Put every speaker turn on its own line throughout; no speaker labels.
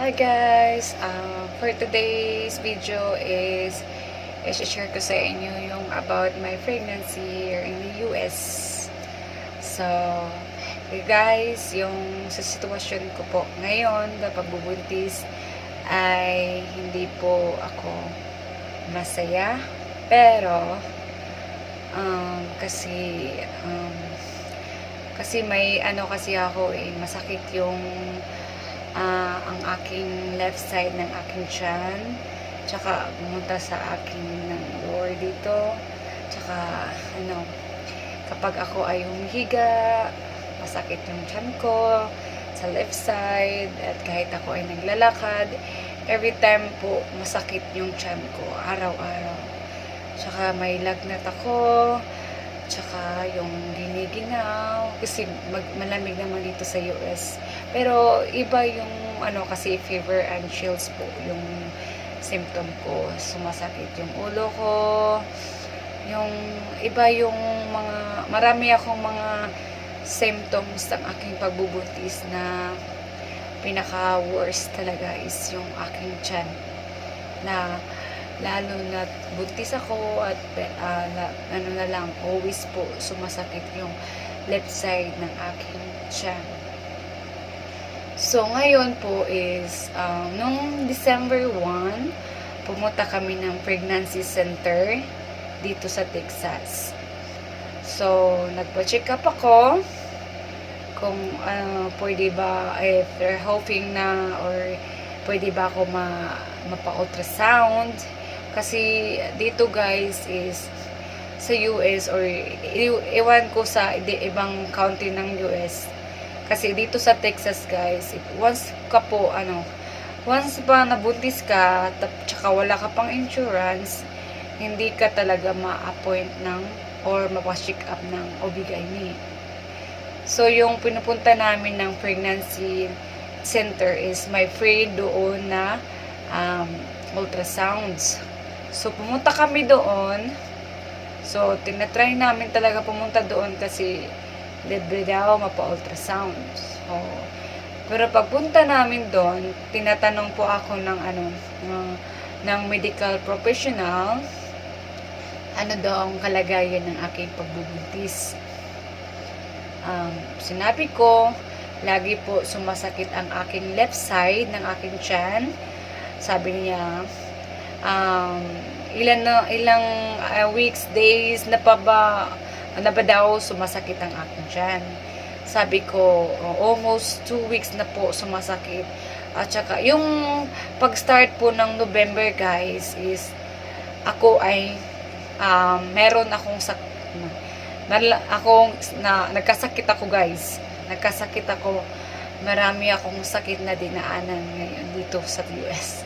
Hi guys! For today's video is i-share ko sa inyo yung about my pregnancy here in the US. So, guys, yung sa sitwasyon ko po ngayon na pagbubuntis ay hindi po ako masaya. Pero, kasi may kasi ako masakit yung ang aking left side ng aking tiyan, tsaka pumunta sa aking ng lower dito, tsaka kapag ako ay humihiga, masakit yung tiyan ko sa left side, at kahit ako ay naglalakad, every time po masakit yung tiyan ko, araw-araw. Tsaka may lagnat ako, tsaka yung giniginaw, kasi malamig naman dito sa US. Pero iba yung kasi fever and chills po yung symptom ko. Sumasakit yung ulo ko, yung iba yung marami akong mga symptoms ng aking pagbubuntis na pinaka worst talaga is yung aking tiyan, na lalo na buntis ako at always po sumasakit yung left side ng aking tiyan. So ngayon po is nung December 1, pumunta kami ng pregnancy center dito sa Texas. So nagpa-check up ako kung pwede ba, if they're hoping na, or pwede ba ako mapa-ultrasound. Kasi dito guys is sa US, or iwan ko sa ibang county ng US. Kasi dito sa Texas guys, once ba nabuntis ka, tsaka wala ka pang insurance, hindi ka talaga ma-appoint or mapa-check up ng OB-GYN. So yung pinupunta namin ng pregnancy center is may free doon na ultrasounds. So, pumunta kami doon. So, tinatry namin talaga pumunta doon kasi libre daw mapa-ultrasound. So, pero pagpunta namin doon, tinatanong po ako ng medical professional, ano daw ang kalagayan ng aking pagbubuntis. Sinabi ko, lagi po sumasakit ang aking left side ng aking tiyan. Sabi niya, ilang weeks, days na ba daw sumasakit ang aking tiyan. Sabi ko, almost 2 weeks na po sumasakit. At saka, yung pag-start po ng November guys, is ako ay meron akong nagkasakit ako guys. Nagkasakit ako. Marami akong sakit na dinaanan ngayon dito sa US.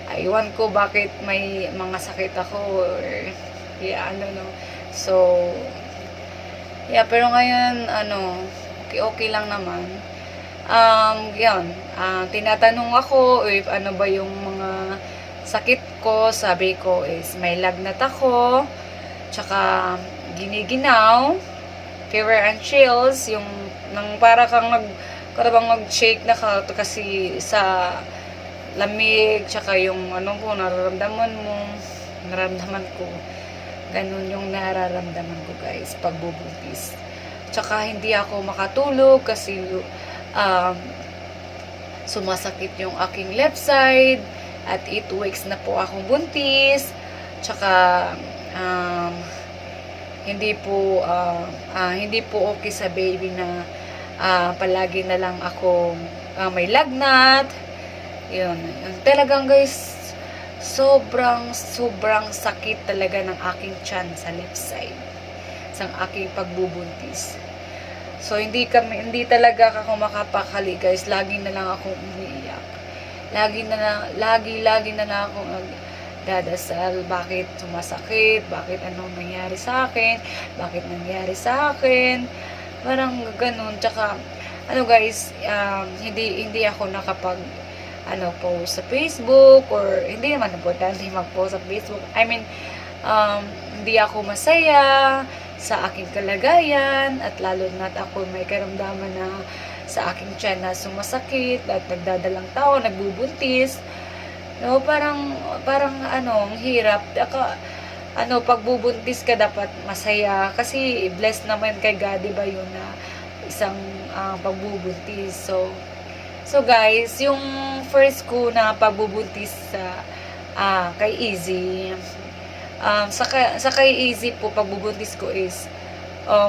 Iwan ko bakit may mga sakit ako, or So, pero ngayon, okay lang naman. Tinatanong ako if ano ba yung mga sakit ko. Sabi ko is may lagnat ako, tsaka giniginaw, fever and chills, yung para kang mag-shake na kasi sa lamig, tsaka yung nararamdaman ko, ganun yung nararamdaman ko guys pagbubuntis. Tsaka hindi ako makatulog kasi sumasakit yung aking left side, at 8 weeks na po akong buntis. Tsaka hindi po okay sa baby na palagi na lang ako may lagnat. Yun. Talagang guys, sobrang sakit talaga ng aking tiyan sa left side sa aking pagbubuntis. So hindi talaga ako makapakali guys. Lagi na lang akong umiiyak. Lagi na lang akong dadasal, bakit sumasakit, bakit anong nangyari sa akin, parang ganun. Tsaka guys, hindi ako nakapag post sa Facebook, or hindi naman importante mag-post sa Facebook. Hindi ako masaya sa aking kalagayan, at lalo na't ako may karamdaman na sa aking tiyan na sumasakit at nagdadalang tao, nagbubuntis. No, parang ano, ang hirap. Pagbubuntis ka dapat masaya kasi blessed naman kay God, diba yun na isang pagbubuntis. So guys, yung first ko na pagbubuntis sa kay Easy, sa kay Easy po pagbubuntis ko is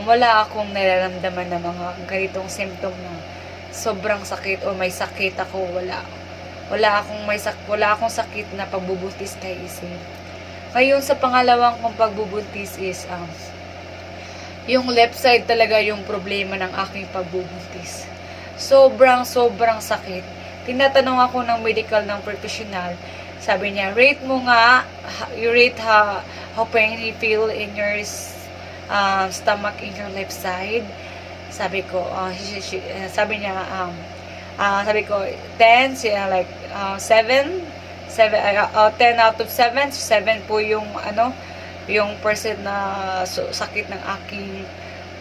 wala akong nararamdaman na mga ganitong symptom na sobrang sakit o may sakit ako, wala akong sakit na pagbubuntis kay Easy. Ngayon sa pangalawang kong pagbubuntis is yung left side talaga yung problema ng aking pagbubuntis. Sobrang sakit. Tinatanong ako ng medical ng professional. Sabi niya, rate mo nga, you rate how pain you feel in your stomach in your left side. Sabi ko, sabi niya, sabi ko, 10, like 7, 10 out of 7, 7 po yung yung percent na sakit ng aking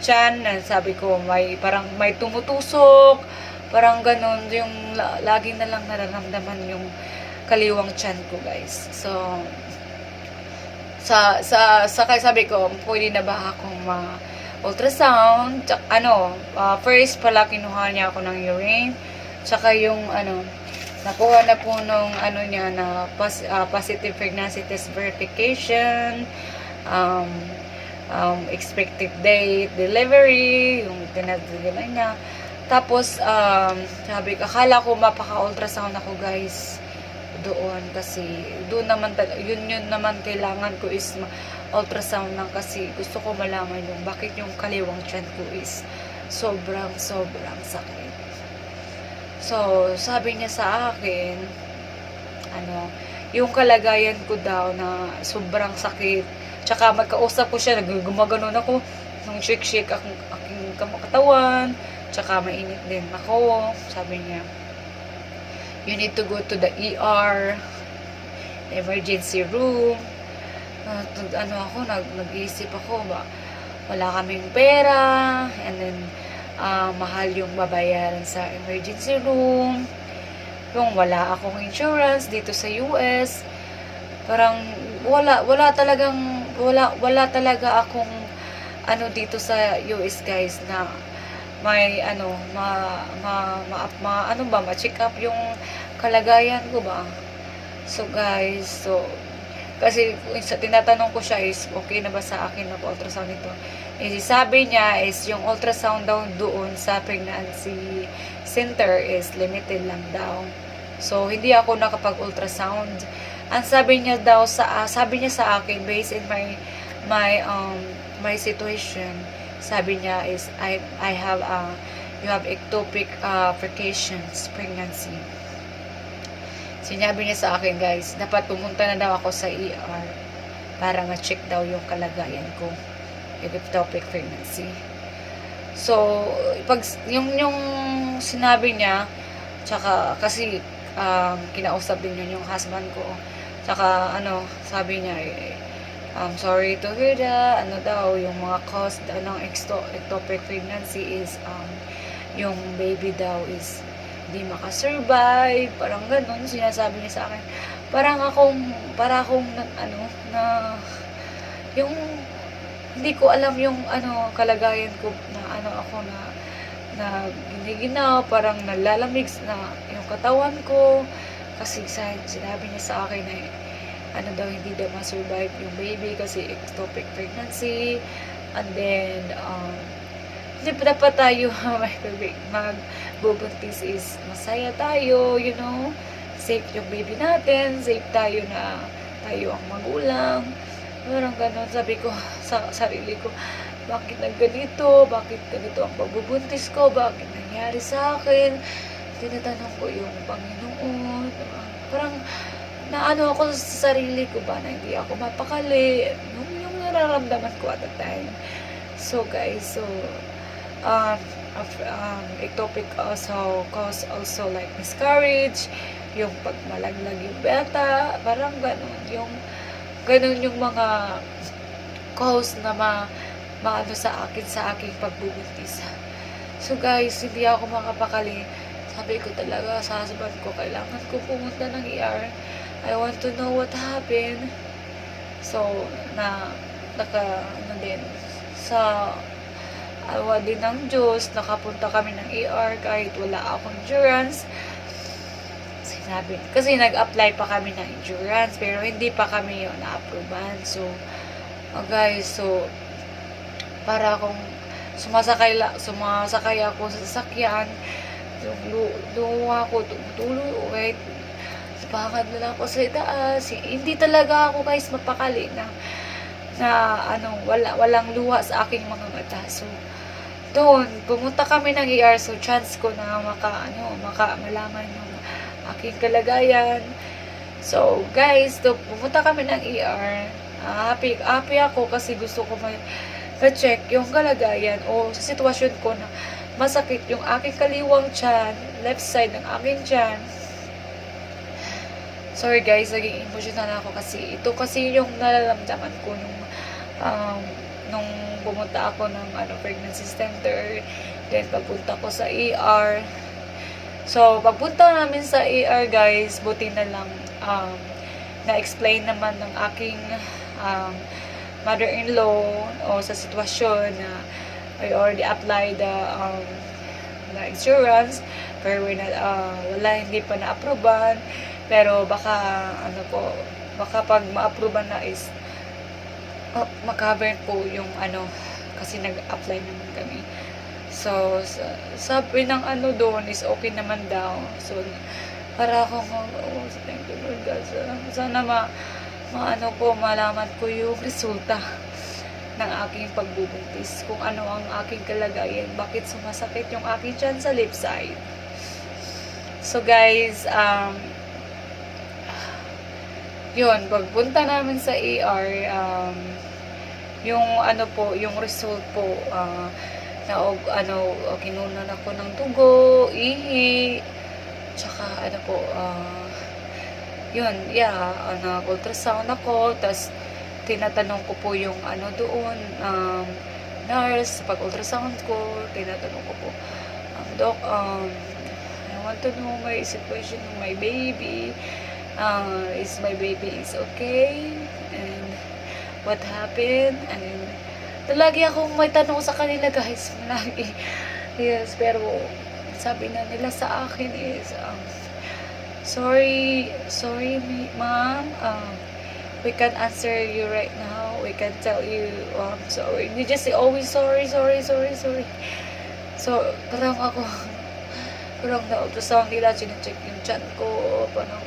tiyan. Sabi ko, parang may tumutusok, parang ganun, yung lagi na lang nararamdaman yung kaliwang tiyan ko, guys. So, sabi ko, pwede na ba akong ultrasound? First pala kinuha niya ako ng urine, tsaka yung nakuha na po nung niya na positive pregnancy test verification, expected date, delivery, yung tinatagyan niya. Tapos, sabi ko, akala ko mapaka-ultrasound ako, guys, doon kasi doon naman yun naman kailangan ko is ultrasound lang kasi gusto ko malaman yung bakit yung kaliwang tiyan ko is sobrang sakit. So, sabi niya sa akin, yung kalagayan ko daw na sobrang sakit. Tsaka magkausap ko siya, gumaganon ako, nung shake aking katawan, tsaka mainit din ako. Sabi niya, you need to go to the ER, emergency room. Nag-iisip ako, wala kaming pera, and then, mahal yung babayaran sa emergency room, yung wala akong insurance dito sa US, parang wala talaga akong dito sa US, guys, na may ma-check up yung kalagayan ko ba. So guys, kasi tinatanong ko siya is okay na ba sa akin na ultrasound ito. Sabi niya is yung ultrasound daw doon sa pregnancy center is limited lang daw. So hindi ako nakapag-ultrasound. Ang sabi niya sa akin based in my situation, sabi niya is I have you have ectopic vacations pregnancy. Sinabi niya sa akin, guys, dapat pumunta na daw ako sa ER para ma-check daw yung kalagayan ko, ectopic pregnancy. So, pag yung sinabi niya, tsaka kasi kinausap din yun yung husband ko. Tsaka sabi niya, I'm sorry to hear that, yung mga cause ng ectopic pregnancy is yung baby daw is hindi makasurvive, parang ganun, sinasabi niya sa akin. Para akong yung hindi ko alam yung kalagayan ko na giniginaw, parang nalalamig na yung katawan ko, kasi sinabi niya sa akin na daw hindi daw ma-survive yung baby kasi ectopic pregnancy, and then hindi pa dapat tayo magbubuntis is masaya tayo, safe yung baby natin, safe tayo na tayo ang magulang, parang ganon. Sabi ko sa sarili ko, bakit nagganito, bakit ganito ang pagbubuntis ko, bakit nangyari sa akin. Tinatanong ko yung Panginoon, parang ako sa sarili ko ba na hindi ako mapakali, yung nararamdaman ko at the time. So guys, ectopic also cause like miscarriage, yung pagmalaglag yung beta, parang ganun yung mga cause na sa aking pagbubuntis. So guys, hindi ako makapakali. Sabi ko talaga sa husband ko, kailangan ko pumunta ng ER. I want to know what happened. So, ano din, sa awa din ng Diyos, nakapunta kami ng ER kahit wala akong insurance. Kasi nag-apply pa kami ng insurance, pero hindi pa kami yun na-approvean. So, guys, so, para akong sumasakay ako sa sasakyan, luha ko, tumutulo, wait, napakad na lang ako sa itaas. Hindi talaga ako guys mapakali walang luha sa aking mga mata. So, doon, pumunta kami ng ER, so chance ko na malaman yung aking kalagayan. So, guys, pumunta kami ng ER. Happy ako kasi gusto ko ma-check yung kalagayan o sa sitwasyon ko na masakit yung aking kaliwang tiyan, left side ng aking tiyan. Sorry guys, naging emotional ako kasi ito kasi yung nararamdaman ko nung pumunta ako ng pregnancy center, then papunta ko sa ER. So, pagpunta namin sa ER guys, buti na lang na-explain naman ng aking mother-in-law o sa sitwasyon na I already applied the insurance, pero hindi pa na-approvean. Pero baka pag ma-approvean na is makaver po yung kasi nag-apply naman kami. So, sabi ng doon is okay naman daw. So, para akong, thank you Lord God. Sana malaman ko yung resulta ng aking pagbubuntis. Kung ano ang aking kalagayan. Bakit sumasakit yung aking tiyan sa left side. So, guys, yun, pagpunta namin sa ER, yung yung result po, kinunan ako ng dugo, ihi, tsaka ultrasound ako, tas tinatanong ko po yung doon, nurse, pag ultrasound ko, tinatanong ko po, Doc, I want to know my situation of my baby, is my baby is okay, and what happened, and lagi akong may tanong sa kanila guys, lagi. Yes, pero sabi na nila sa akin is sorry ma'am, we can't answer you right now, we can't tell you sorry, you just say always sorry. So parang na-ultrasound nila, chinecheck yung chan ko, parang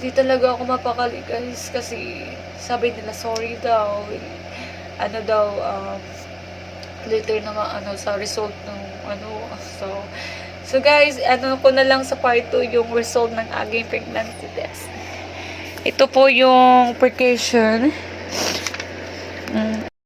hindi talaga ako mapakali guys, kasi sabi nila sorry daw, later na sa result ng so guys, ko na lang sa part 2 yung result ng aking pregnancy test. Ito po yung precaution.